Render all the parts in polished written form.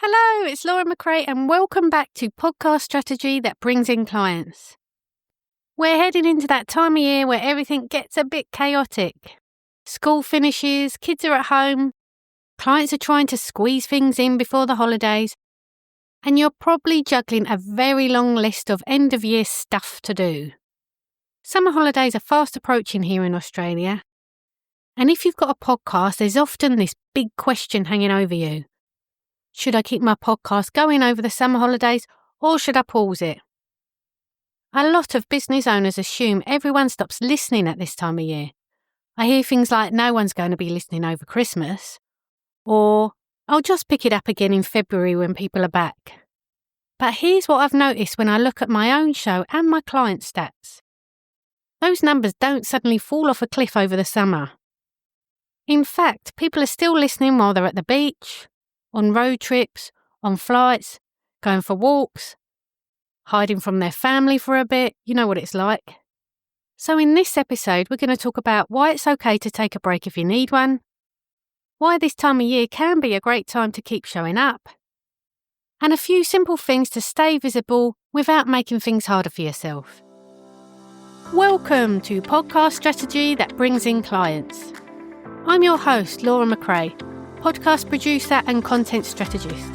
Hello, it's Laura McRae and welcome back to Podcast Strategy that brings in clients. We're heading into that time of year where everything gets a bit chaotic. School finishes, kids are at home, clients are trying to squeeze things in before the holidays, and you're probably juggling a very long list of end-of-year stuff to do. Summer holidays are fast approaching here in Australia, and if you've got a podcast, there's often this big question hanging over you. Should I keep my podcast going over the summer holidays or should I pause it? A lot of business owners assume everyone stops listening at this time of year. I hear things like no one's going to be listening over Christmas, or I'll just pick it up again in February when people are back. But here's what I've noticed when I look at my own show and my client stats. Those numbers don't suddenly fall off a cliff over the summer. In fact, people are still listening while they're at the beach, on road trips, on flights, going for walks, hiding from their family for a bit, you know what it's like. So in this episode, we're going to talk about why it's okay to take a break if you need one, why this time of year can be a great time to keep showing up, and a few simple things to stay visible without making things harder for yourself. Welcome to Podcast Strategy that brings in clients. I'm your host, Laura McRae, podcast producer and content strategist.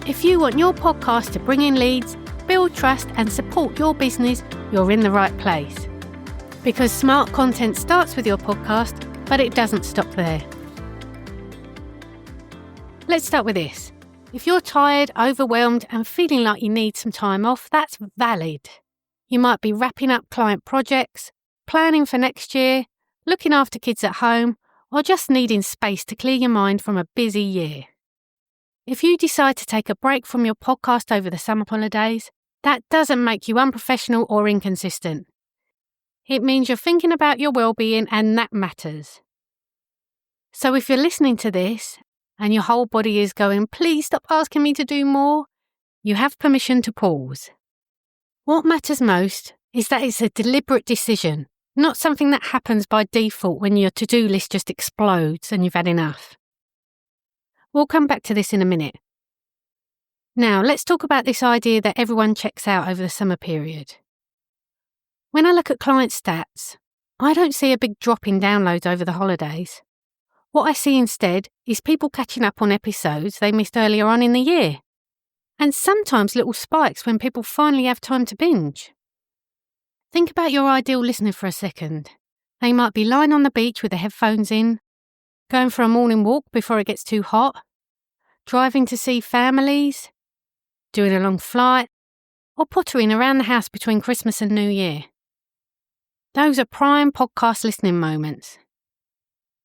If you want your podcast to bring in leads, build trust and support your business, you're in the right place. Because smart content starts with your podcast, but it doesn't stop there. Let's start with this. If you're tired, overwhelmed and feeling like you need some time off, that's valid. You might be wrapping up client projects, planning for next year, looking after kids at home, or just needing space to clear your mind from a busy year. If you decide to take a break from your podcast over the summer holidays, that doesn't make you unprofessional or inconsistent. It means you're thinking about your well-being and that matters. So if you're listening to this and your whole body is going, please stop asking me to do more, you have permission to pause. What matters most is that it's a deliberate decision, not something that happens by default when your to-do list just explodes and you've had enough. We'll come back to this in a minute. Now, let's talk about this idea that everyone checks out over the summer period. When I look at client stats, I don't see a big drop in downloads over the holidays. What I see instead is people catching up on episodes they missed earlier on in the year, and sometimes little spikes when people finally have time to binge. Think about your ideal listener for a second. They might be lying on the beach with their headphones in, going for a morning walk before it gets too hot, driving to see families, doing a long flight, or pottering around the house between Christmas and New Year. Those are prime podcast listening moments.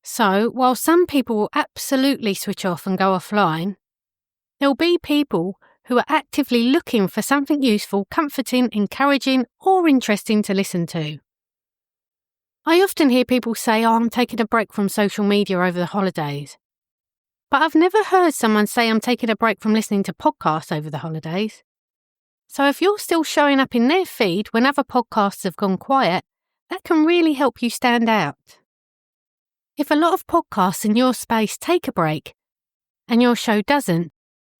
So, while some people will absolutely switch off and go offline, there'll be people who are actively looking for something useful, comforting, encouraging, or interesting to listen to. I often hear people say, I'm taking a break from social media over the holidays. But I've never heard someone say I'm taking a break from listening to podcasts over the holidays. So if you're still showing up in their feed when other podcasts have gone quiet, that can really help you stand out. If a lot of podcasts in your space take a break, and your show doesn't,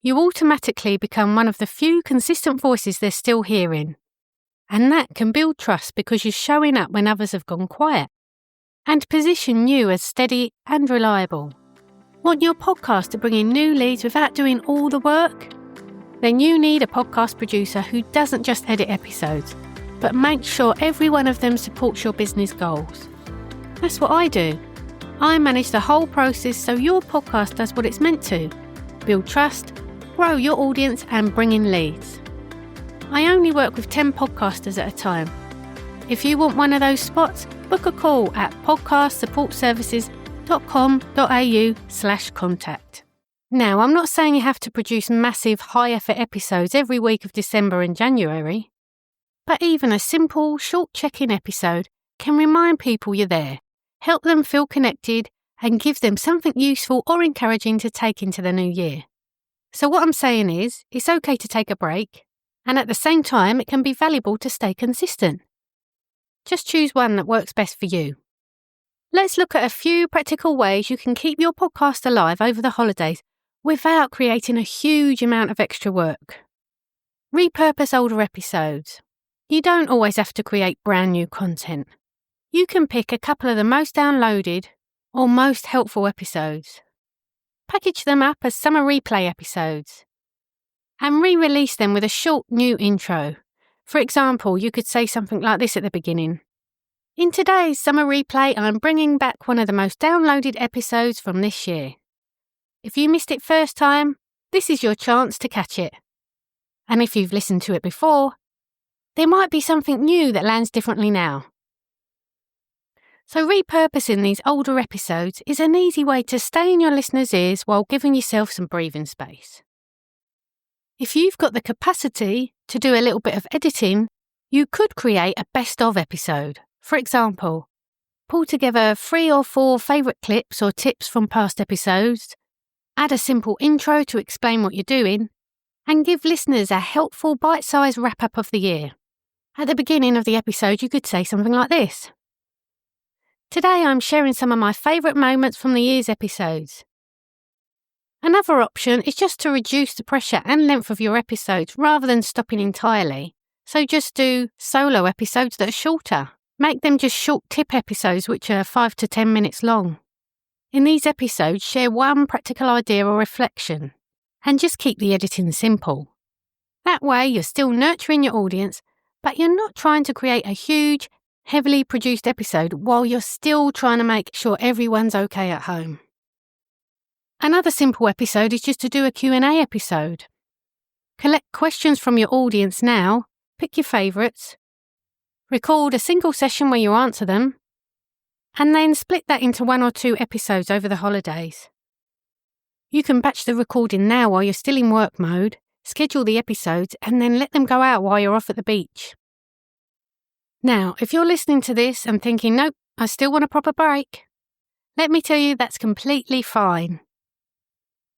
you automatically become one of the few consistent voices they're still hearing. And that can build trust because you're showing up when others have gone quiet and position you as steady and reliable. Want your podcast to bring in new leads without doing all the work? Then you need a podcast producer who doesn't just edit episodes, but makes sure every one of them supports your business goals. That's what I do. I manage the whole process so your podcast does what it's meant to: build trust, grow your audience and bring in leads. I only work with 10 podcasters at a time. If you want one of those spots, book a call at podcastsupportservices.com.au/contact. Now, I'm not saying you have to produce massive, high-effort episodes every week of December and January, but even a simple, short check-in episode can remind people you're there, help them feel connected, and give them something useful or encouraging to take into the new year. So what I'm saying is, it's okay to take a break, and at the same time, it can be valuable to stay consistent. Just choose one that works best for you. Let's look at a few practical ways you can keep your podcast alive over the holidays without creating a huge amount of extra work. Repurpose older episodes. You don't always have to create brand new content. You can pick a couple of the most downloaded or most helpful episodes. Package them up as summer replay episodes and re-release them with a short new intro. For example, you could say something like this at the beginning. In today's summer replay, I'm bringing back one of the most downloaded episodes from this year. If you missed it first time, this is your chance to catch it. And if you've listened to it before, there might be something new that lands differently now. So repurposing these older episodes is an easy way to stay in your listeners' ears while giving yourself some breathing space. If you've got the capacity to do a little bit of editing, you could create a best-of episode. For example, pull together 3 or 4 favourite clips or tips from past episodes, add a simple intro to explain what you're doing, and give listeners a helpful bite-sized wrap-up of the year. At the beginning of the episode, you could say something like this. Today I'm sharing some of my favourite moments from the year's episodes. Another option is just to reduce the pressure and length of your episodes rather than stopping entirely. So just do solo episodes that are shorter. Make them just short tip episodes which are 5 to 10 minutes long. In these episodes, share one practical idea or reflection and just keep the editing simple. That way you're still nurturing your audience, but you're not trying to create a huge, heavily produced episode while you're still trying to make sure everyone's okay at home. Another simple episode is just to do a Q&A episode. Collect questions from your audience now, pick your favourites, record a single session where you answer them, and then split that into 1 or 2 episodes over the holidays. You can batch the recording now while you're still in work mode, schedule the episodes, and then let them go out while you're off at the beach. Now, if you're listening to this and thinking, nope, I still want a proper break, let me tell you that's completely fine.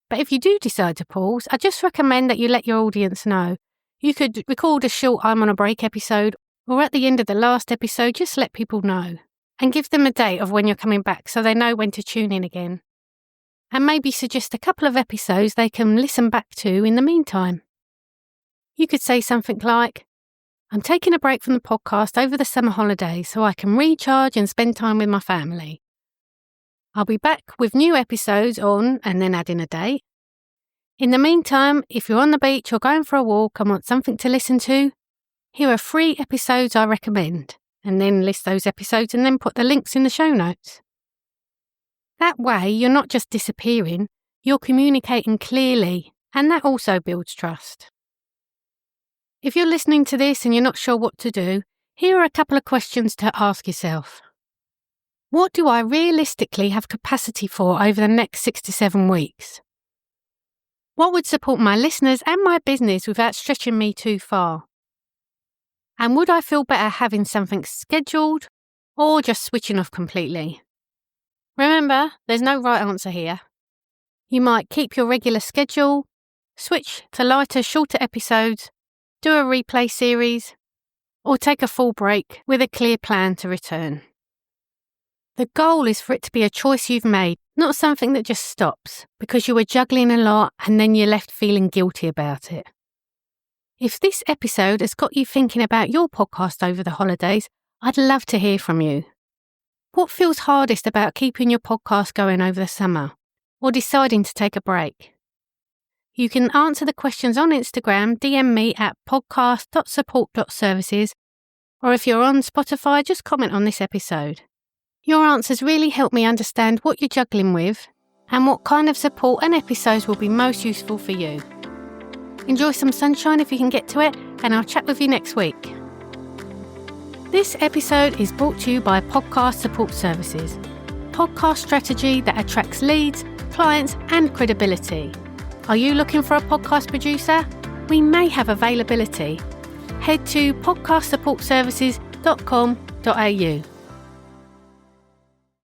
But if you do decide to pause, I just recommend that you let your audience know. You could record a short I'm on a break episode, or at the end of the last episode, just let people know and give them a date of when you're coming back so they know when to tune in again. And maybe suggest a couple of episodes they can listen back to in the meantime. You could say something like, I'm taking a break from the podcast over the summer holidays so I can recharge and spend time with my family. I'll be back with new episodes on, and then add in a date. In the meantime, if you're on the beach or going for a walk and want something to listen to, here are 3 episodes I recommend, and then list those episodes and then put the links in the show notes. That way, you're not just disappearing, you're communicating clearly, and that also builds trust. If you're listening to this and you're not sure what to do, here are a couple of questions to ask yourself. What do I realistically have capacity for over the next 6 to 7 weeks? What would support my listeners and my business without stretching me too far? And would I feel better having something scheduled or just switching off completely? Remember, there's no right answer here. You might keep your regular schedule, switch to lighter, shorter episodes, do a replay series, or take a full break with a clear plan to return. The goal is for it to be a choice you've made, not something that just stops because you were juggling a lot and then you're left feeling guilty about it. If this episode has got you thinking about your podcast over the holidays, I'd love to hear from you. What feels hardest about keeping your podcast going over the summer or deciding to take a break? You can answer the questions on Instagram, DM me at podcast.support.services, or if you're on Spotify, just comment on this episode. Your answers really help me understand what you're juggling with and what kind of support and episodes will be most useful for you. Enjoy some sunshine if you can get to it, and I'll chat with you next week. This episode is brought to you by Podcast Support Services, podcast strategy that attracts leads, clients, and credibility. Are you looking for a podcast producer? We may have availability. Head to podcastsupportservices.com.au.